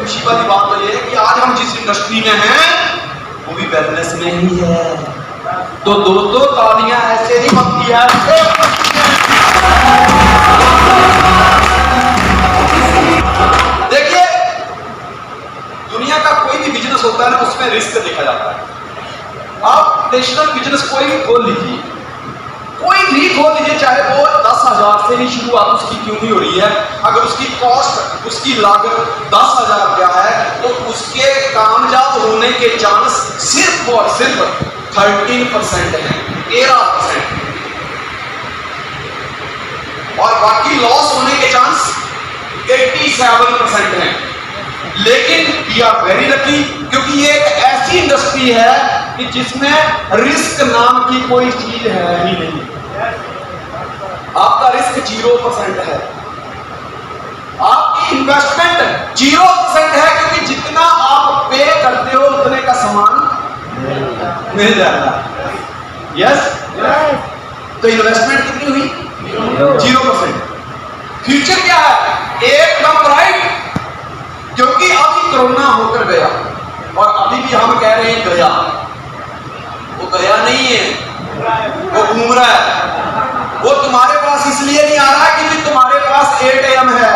खुशी वाली बात तो ये है कि आज हम जिस इंडस्ट्री में हैं वो भी वेलनेस में ही है। तो दोस्तों तालियां ऐसे नहीं बनती है। देखिए दुनिया का कोई भी बिजनेस होता है ना उसमें रिस्क देखा जाता है। आप नेशनल बिजनेस कोई भी खोल लीजिए, कोई भी खोल लीजिए, चाहे वो 10,000 से ही शुरुआत उसकी क्यों नहीं हो रही है, अगर उसकी कॉस्ट उसकी लागत 10,000 रुपया है तो उसके कामयाब होने के चांस सिर्फ और सिर्फ 13% है, 13%, और बाकी लॉस होने के चांस 87% है। लेकिन वी आर वेरी लकी क्योंकि ये एक ऐसी इंडस्ट्री है कि जिसमें रिस्क नाम की कोई चीज है ही नहीं। आपका रिस्क 0% है, आपकी इन्वेस्टमेंट 0% है क्योंकि जितना आप पे करते हो उतने का सामान मिल जाता है। यस, तो इन्वेस्टमेंट कितनी हुई? 0%। फ्यूचर क्या है? एकदम राइट, क्योंकि अभी कोरोना होकर गया और अभी भी हम कह रहे हैं गया, वो गया नहीं है, वो घूम रहा है। वो तुम्हारे पास इसलिए नहीं आ रहा क्योंकि तुम्हारे पास ATM है।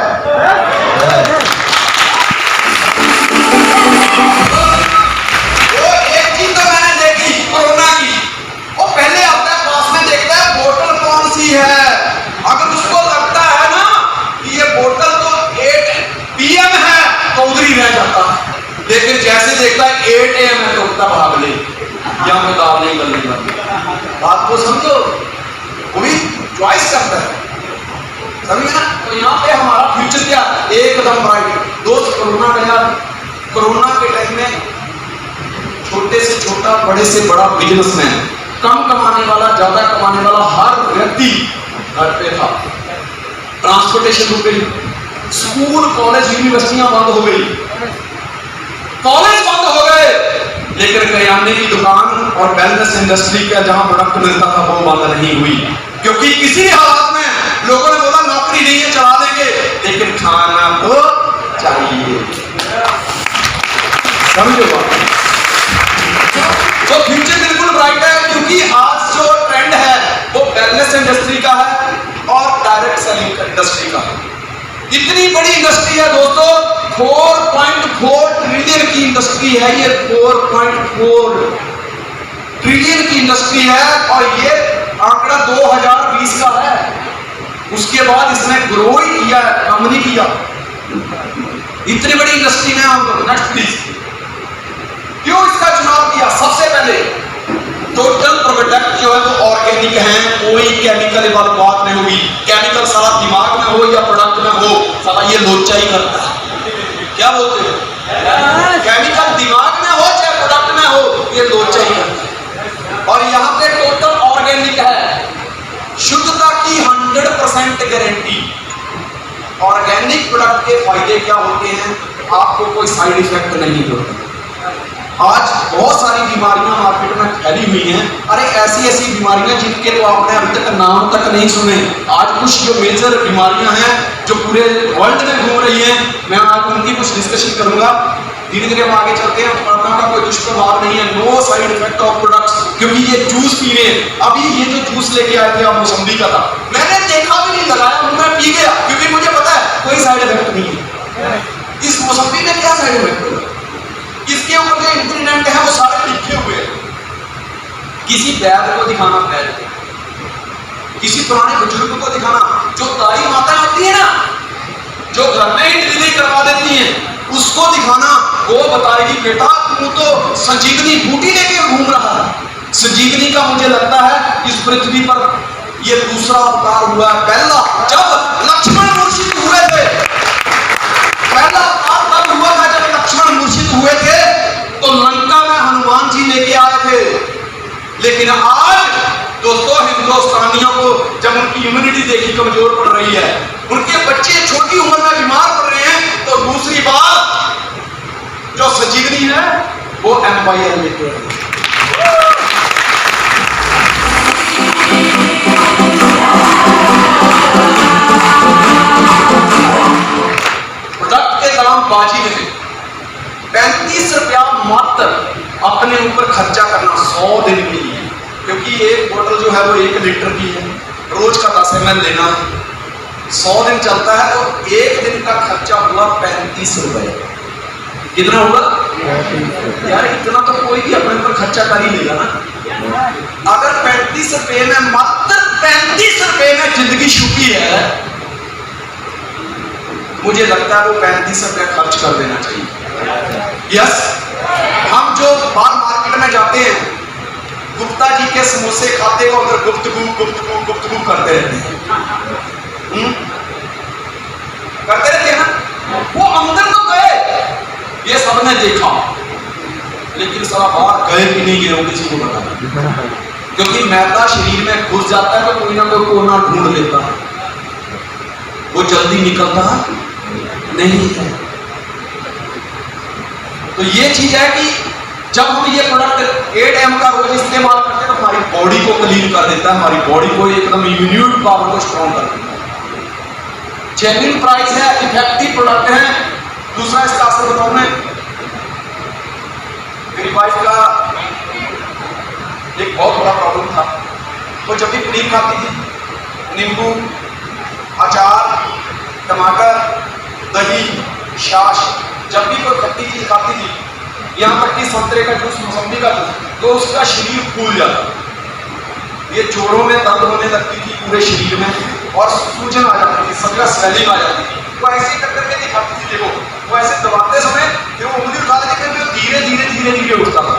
वो एक चीज तो मैंने देखी कोरोना की, वो पहले अपने पास में देखता है बोतल कौन सी है, अगर उसको लगता है ना कि ये बोतल तो PM है तो उधर ही रह जाता है, लेकिन जैसे देखता है ATM है तो उतना भाग ले, या किताब नहीं करनी पड़ती। बात को समझो, वो भी चॉइस करता है, समझे ना? तो यहाँ पे हमारा फ्यूचर क्या एकदम ब्राइट। दोस्त कोरोना गया, कोरोना के टाइम में छोटे से छोटा बड़े से बड़ा बिजनेसमैन, कम कमाने वाला ज्यादा कमाने वाला हर व्यक्ति घर पे था। ट्रांसपोर्टेशन रुक गई, स्कूल कॉलेज यूनिवर्सिटियां बंद हो गई, कॉलेज बंद हो गए, लेकिन करियाने की दुकान और वेलनेस इंडस्ट्री का जहां प्रोडक्ट मिलता था वो बंद नहीं हुई, क्योंकि किसी हालत में लोगों ने बोला नौकरी नहीं है चला देंगे, लेकिन खाना तो चाहिए। समझो बात? तो फ्यूचर बिल्कुल ब्राइट है क्योंकि आज जो ट्रेंड है वो वेलनेस इंडस्ट्री का है और डायरेक्ट सेलिंग इंडस्ट्री का है। इतनी बड़ी इंडस्ट्री है दोस्तों, 4.4 ट्रिलियन की इंडस्ट्री है ये, 4.4 ट्रिलियन की इंडस्ट्री है, और ये आंकड़ा 2020 का है। उसके बाद इसने ग्रो ही किया है, कम नहीं किया। इतनी बड़ी इंडस्ट्री में हम लोग नेक्स्ट प्लीज क्यों इसका चुनाव किया? सबसे पहले टोटल प्रोडक्ट जो है वो ऑर्गेनिक है, कोई केमिकल वाली बात नहीं होगी। केमिकल सारा दिमाग में हो या प्रोडक्ट में हो, सारा ये लोचा ही करता है। क्या बोलते हो? केमिकल दिमाग में हो चाहे प्रोडक्ट में हो, ये लोचा ही करता है। और यहाँ पे टोटल ऑर्गेनिक है, शुद्धता की 100% गारंटी। ऑर्गेनिक प्रोडक्ट के फायदे क्या होते हैं? आपको कोई साइड इफेक्ट नहीं होता। आज बहुत सारी बीमारियां मार्केट में फैली हुई हैं, अरे ऐसी ऐसी बीमारियां जिनके तो आपने अभी तक नाम तक नहीं सुने। आज कुछ जो मेजर बीमारियां हैं जो पूरे वर्ल्ड में घूम रही हैं, मैं आज उनकी कुछ डिस्कशन करूंगा। धीरे धीरे हम आगे चलते हैं। कोरोना का कोई दुष्प्रभाव नहीं है, no side effect of products, क्योंकि ये जूस पी रहे हैं। अभी ये जो जूस लेके आए थे आप मौसम्बी का था, मैंने देखा भी नहीं, लगाया मुंह में, पी गया, क्योंकि मुझे पता है कोई साइड इफेक्ट नहीं है। इस मौसम्बी में क्या साइड इफेक्ट है? इसके ऊपर जो इंग्रेडिएंट है वो सारे लिखे हुए हैं। किसी वैद्य को दिखाना, वैद्य किसी पुराने बुजुर्ग को दिखाना, जो दाई माता होती है ना, जो घर में ही डिलीवरी करवा देती हैं, उसको दिखाना, वो बताएगी बेटा तू तो संजीवनी बूटी लेके घूम रहा है। संजीवनी का मुझे लगता है इस पृथ्वी पर ये दूसरा अवतार हुआ है। पहला जब लक्ष्मण मुर्शिद हुए थे, पहला अवतार तब हुआ था जब लक्ष्मण मुर्शिद हुए थे, तो लंका में हनुमान जी लेके आए थे। लेकिन आज दोस्तों हिंदुस्तानियों को जब उनकी इम्यूनिटी देखी कमजोर पड़ रही है, उनके बच्चे छोटी उम्र में बीमार पड़ रहे हैं, तो दूसरी बात जो संजीवनी है वो एम्पायर लेके आए। प्रोडक्ट के दाम बाजी नहीं, 35 रुपया मात्र अपने ऊपर खर्चा करना 100 दिन के लिए, क्योंकि एक बोतल जो है वो 1 लीटर की है, रोज का 10 ml लेना है, 100 दिन चलता है तो एक दिन का खर्चा हुआ 35 रुपए। कितना हुआ यार? इतना तो कोई भी अपने ऊपर खर्चा कर ही लेगा ना। अगर 35 रुपए में, मात्र 35 रुपए में जिंदगी छुपी है, मुझे लगता है वो 35 रुपए खर्च कर देना चाहिए। यस, हम जो बाहर मार्केट में जाते हैं, गुप्ता जी के समोसे खाते हो अगर गुफ्तगू करते रहते हैं, करते रहते हैं ना। वो अंदर तो गए, ये सबने देखा, लेकिन सारा बाहर गए कि नहीं गए किसी को पता, क्योंकि मैदा शरीर में घुस जाता है तो कोई ना कोई कोना ढूंढ लेता है, वो जल्दी निकलता नहीं है। तो ये चीज है कि जब हम ये प्रोडक्ट 8 AM का रोज इस्तेमाल करते हैं तो हमारी बॉडी को क्लीन कर देता है, हमारी बॉडी को एकदम इम्यूनिटी पावर को स्ट्रॉन्ग कर देता है। जेन्युइन प्राइस है, इफेक्टिव प्रोडक्ट है। दूसरा इसका असर बताऊं मैं, मेरी वाइफ का एक बहुत बड़ा प्रॉब्लम था। वो जब भी पनीर खाती थी, नींबू, अचार, टमाटर, दही, छाछ, जब भी कोई खट्टी चीज खाती थी, यहाँ तक कि संतरे का जूस, मौसम्बी का जूस, तो उसका शरीर फूल जाता, ये जोड़ों में दर्द होने लगती थी पूरे शरीर में, और सूजन आ जाती थी, सबका स्वेलिंग आ जाती थी। वो ऐसे ही करके दिखाती थी, देखो वो ऐसे दबाते समय फिर वो उंगली उठा लेते थे, धीरे धीरे धीरे धीरे उठता था।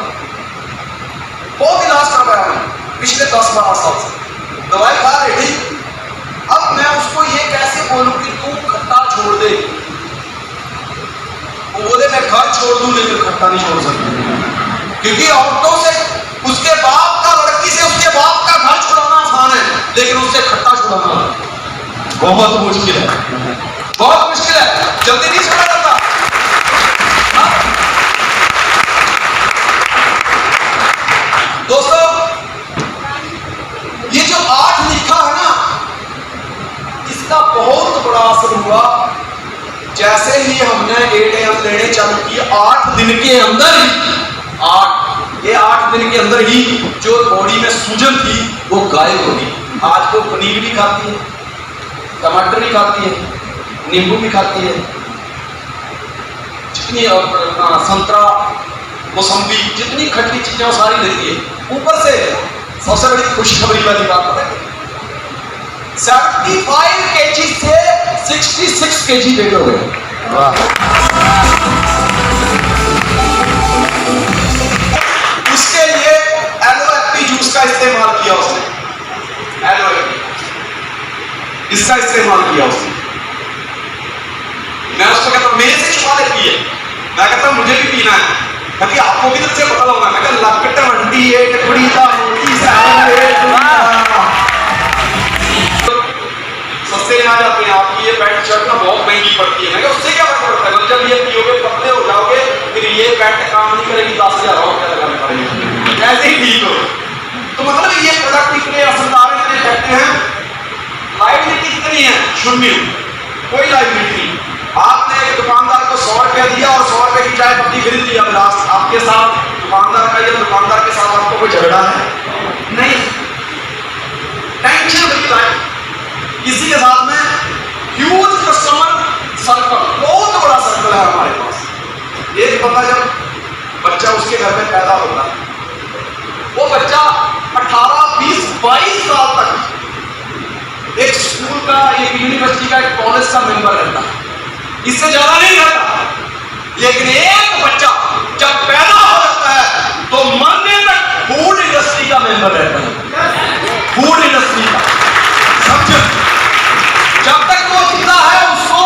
बहुत इलाज करवाया मैंने पिछले 10-12 साल से, दवाई खा रही थी। अब मैं उसको ये कैसे बोलूं कि तू खट्टा छोड़ दे, वो बोले मैं घर छोड़ दूं लेकिन खट्टा नहीं छोड़ सकती, क्योंकि औरतों से, उसके बाप का, लड़की से उसके बाप का घर छुड़ाना आसान है, लेकिन उससे खट्टा छुड़ाना बहुत मुश्किल है, बहुत मुश्किल है, जल्दी नहीं छुड़ा जाता। दोस्तों, ये जो 8 लिखा है ना, इसका बहुत बड़ा असर हुआ। जैसे ही हमने 8 AM लेने चालू किए, 8 दिन के अंदर ही, 8 दिन के अंदर ही जो बॉडी में सूजन थी वो गायब हो गई। आज वो पनीर भी खाती है, टमाटर भी खाती है, नींबू भी खाती है, जितनी संतरा, मौसम्बी, जितनी खट्टी चीजें वो सारी लेती है। ऊपर से सबसे बड़ी खुशखबरी वाली बात पता है, 75 kg से 66 kg वेट हो गए। उसके लिए एलोएपी जूस का इस्तेमाल किया उसने, एलोएपी इसका इस्तेमाल किया उसने। मैं उसको कहता हूं मेरे से छुपा देती है, मैं कहता हूं मुझे भी पीना है, क्योंकि आपको भी तो से पता होगा। मैं कहता लकट वंडी है टुकड़ी का मोटी सस्ते आ जाते हैं। आपकी ये पैंट शर्ट ना बहुत महंगी पड़ती है, मैं कहता उससे क्या फर्क पड़ता है, जब ये पियोगे पतले हो जाओगे, फिर ये पैंट काम नहीं करेगी, 10,000 और लगाने पड़ेंगे, ऐसे ही ठीक हो। तो मतलब ये प्रोडक्ट इतने असरदार, इतने इफेक्टिव हैं। लाइबिलिटी कितनी है? 0, कोई लाइबिलिटी नहीं। आपने एक दुकानदार को 100 रुपया दिया और 100 रुपए की चाय पत्ती खरीद ली, अब लास्ट आपके साथ दुकानदार का या दुकानदार के साथ आपको कोई झगड़ा है नहीं, टेंशन फ्री लाइफ। इसी के साथ में ह्यूज कस्टमर सर्कल, बहुत बड़ा सर्कल है हमारे पास। एक बंदा जब बच्चा उसके घर में पैदा होता है, वो बच्चा 18, 20, 22 साल तक एक स्कूल का, एक यूनिवर्सिटी का, एक कॉलेज का मेंबर रहता है, इससे ज्यादा नहीं रहता। लेकिन एक बच्चा जब पैदा हो जाता है तो मरने तक फूड इंडस्ट्री का मेंबर रहता है, फूड इंडस्ट्री का। समझो, जब तक वो जिंदा है उसको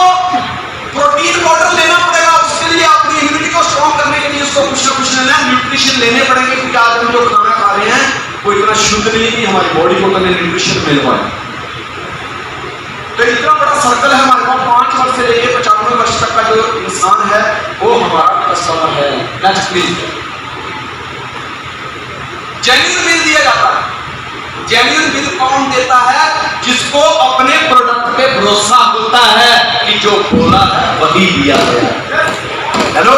प्रोटीन पाउडर लेना पड़ेगा, उसके लिए अपनी इम्यूनिटी को स्ट्रॉन्ग करने के लिए उसको कुछ ना कुछ लेना, न्यूट्रिशन लेने पड़ेंगे, क्योंकि आज हम जो खाना खा रहे हैं वो इतना शुद्ध नहीं कि हमारी बॉडी को कभी न्यूट्रिशन मिल पाए। तो इतना बड़ा सर्कल है हमारे पास। 5 वर्ष से लेकर 95 वर्ष तक का जो इंसान है वो हमारा कस्टमर है। Next please. जेन्युइन बिल दिया जाता है। जेन्युइन बिल कौन देता है? जिसको अपने प्रोडक्ट पे भरोसा होता है कि जो बोला है वही दिया गया। हेलो,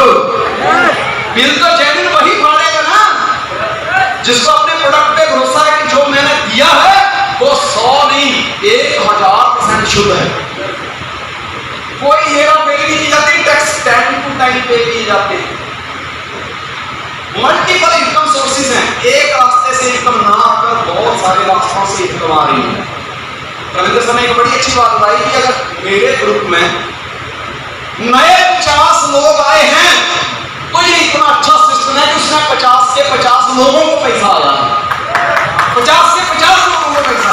जाते हैं। मल्टीपल इनकम सोर्सेज हैं, एक रास्ते से इनकम ना आकर बहुत सारे रास्तों से इनकम आ रही है। कल समय एक बड़ी अच्छी बात बताई कि अगर मेरे ग्रुप में नए 50 लोग आए हैं तो ये इतना अच्छा सिस्टम है कि उसमें 50 के 50 लोगों को पैसा आया है, 50 से 50 लोगों को पैसा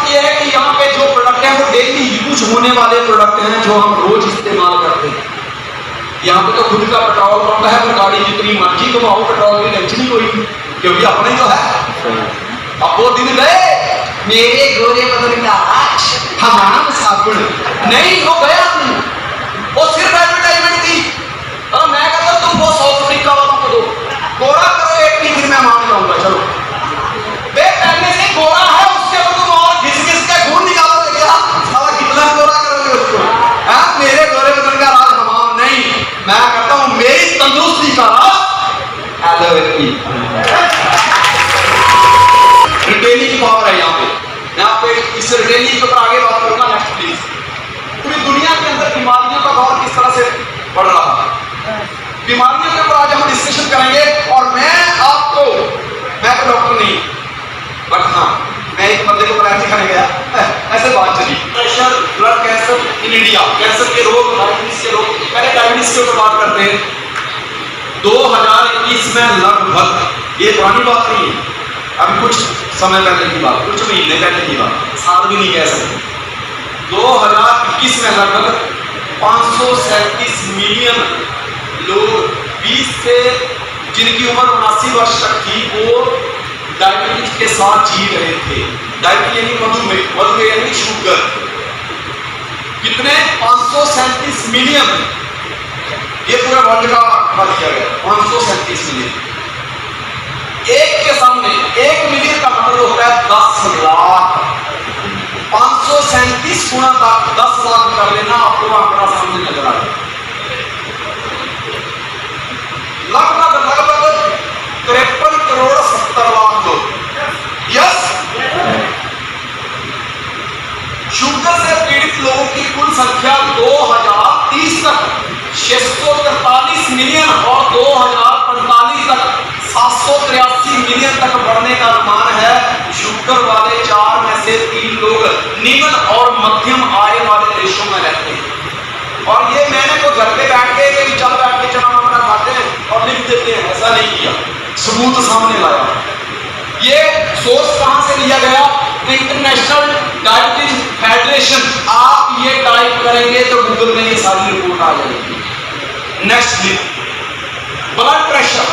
ये है कि यहाँ पे जो प्रोडक्ट है वो डेली यूज होने वाले प्रोडक्ट हैं जो हम रोज इस्तेमाल करते हैं। यहाँ पे तो खुद का पेट्रोल पंप है, पर गाड़ी जितनी मर्जी कमाओ पेट्रोल की टेंशन ही कोई, क्योंकि अपने ही तो है। अब वो दिन गए मेरे गोरे बदन का आज हमाम साबुन नहीं, वो गया नहीं, वो सिर्फ एडवर्टाइजमेंट थी। और मैं कहता तुम वो साउथ अफ्रीका वालों को दो, गोरा करो एक ही दिन मैं मान जाऊंगा। चलो बे पहले से गोरा है, उसके ऊपर तुम और घिस घिस के खून निकालोगे क्या? साला कितना गोरा करोगे उसको? हाँ, मेरे गोरे बदन का राज हमाम नहीं, मैं कहता हूँ मेरी तंदुरुस्ती का राज एलोवेरा। रिटेलिंग की पावर है यहाँ पे। मैं आपको इस रिटेलिंग के ऊपर आगे बात करूंगा नेक्स्ट प्लीज। पूरी दुनिया के अंदर बीमारियों का दौर किस तरह से बढ़ रहा है, बीमारियों के ऊपर आज हम डिस्कशन करेंगे। और मैं आपको, मैं तो डॉक्टर नहीं, बट हाँ मैं एक बंदे को पढ़ाई सिखाने गया, ऐसे बात चली। Pressure, blood cancer in India, cancer के रोग, डायबिटीज के रोग। पहले डायबिटीज के ऊपर बात करते हैं। 2021 में लगभग, ये पुरानी बात नहीं है, अभी कुछ समय पहले की बात, कुछ महीने पहले की बात, साल भी नहीं कह सकते। 2021 में लगभग 537 मिलियन लोग 20 से जिनकी उम्र 79 वर्ष तक थी वो डायबिटीज के साथ जी रहे थे। डायबिटीज यानी मधुमेह, मधुमेह यानी शुगर। कितने? 537 मिलियन, ये पूरे वर्ल्ड का आंकड़ा दिया गया, 537 मिलियन। एक के सामने 1 मिलियन का मतलब होता है 10 लाख। 537 गुणा 10 लाख कर लेना, आपको आंकड़ा सामने नजर आ जाए। लगभग 53 करोड़ 70 लाख लोग यस शुगर से पीड़ित लोगों की कुल संख्या 2030 तक 643 मिलियन और 2045 तक 783 मिलियन तक बढ़ने का अनुमान है। शुगर वाले 4 में से 3 लोग निम्न और मध्यम आय वाले देशों में रहते हैं। और ये मैंने तो घर पे बैठ के चल बैठ के चना मना खाते हैं और लिख देते हैं, ऐसा नहीं किया, सबूत सामने लाया। ये सोर्स कहां से लिया गया? International diabetes federation. आप ये टाइप करेंगे तो गूगल में ये सारी रिपोर्ट आ जाएगी। नेक्स्ट ब्लड प्रेशर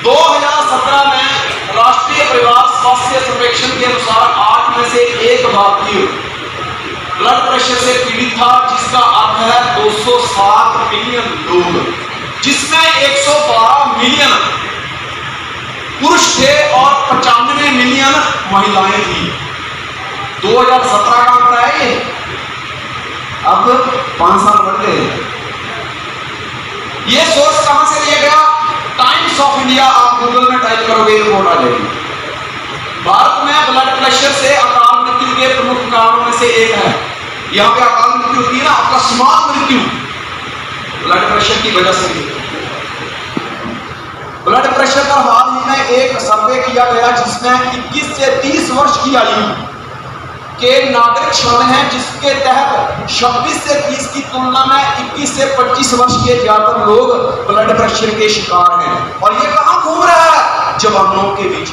2017 में राष्ट्रीय परिवार स्वास्थ्य सर्वेक्षण के अनुसार 8 में से 1 भारतीय ब्लड प्रेशर से पीड़ित था, जिसका अर्थ है 207 मिलियन लोग, जिसमें 112 मिलियन पुरुष थे और 95 मिलियन महिलाएं थी। 2017 का आंकड़ा है ये, अब 5 साल बढ़ गए। ये सोर्स कहां से लिया गया? Times of India. आप गूगल में टाइप करोगे रिपोर्ट आ जाएगी। भारत में ब्लड प्रेशर से अकाल मृत्यु के प्रमुख कारणों में से एक है। यहाँ पे अकाल मृत्यु होती है ना, अकस्मात मृत्यु ब्लड प्रेशर की वजह से। ब्लड प्रेशर पर हाल ही में एक सर्वे किया गया जिसमें 21 से 30 वर्ष की आयु के नागरिक शामिल हैं, जिसके तहत 26 से 30 की तुलना में 21 से 25 वर्ष के ज्यादा लोग ब्लड प्रेशर के शिकार हैं। और ये कहां घूम रहा है? जवानों के बीच।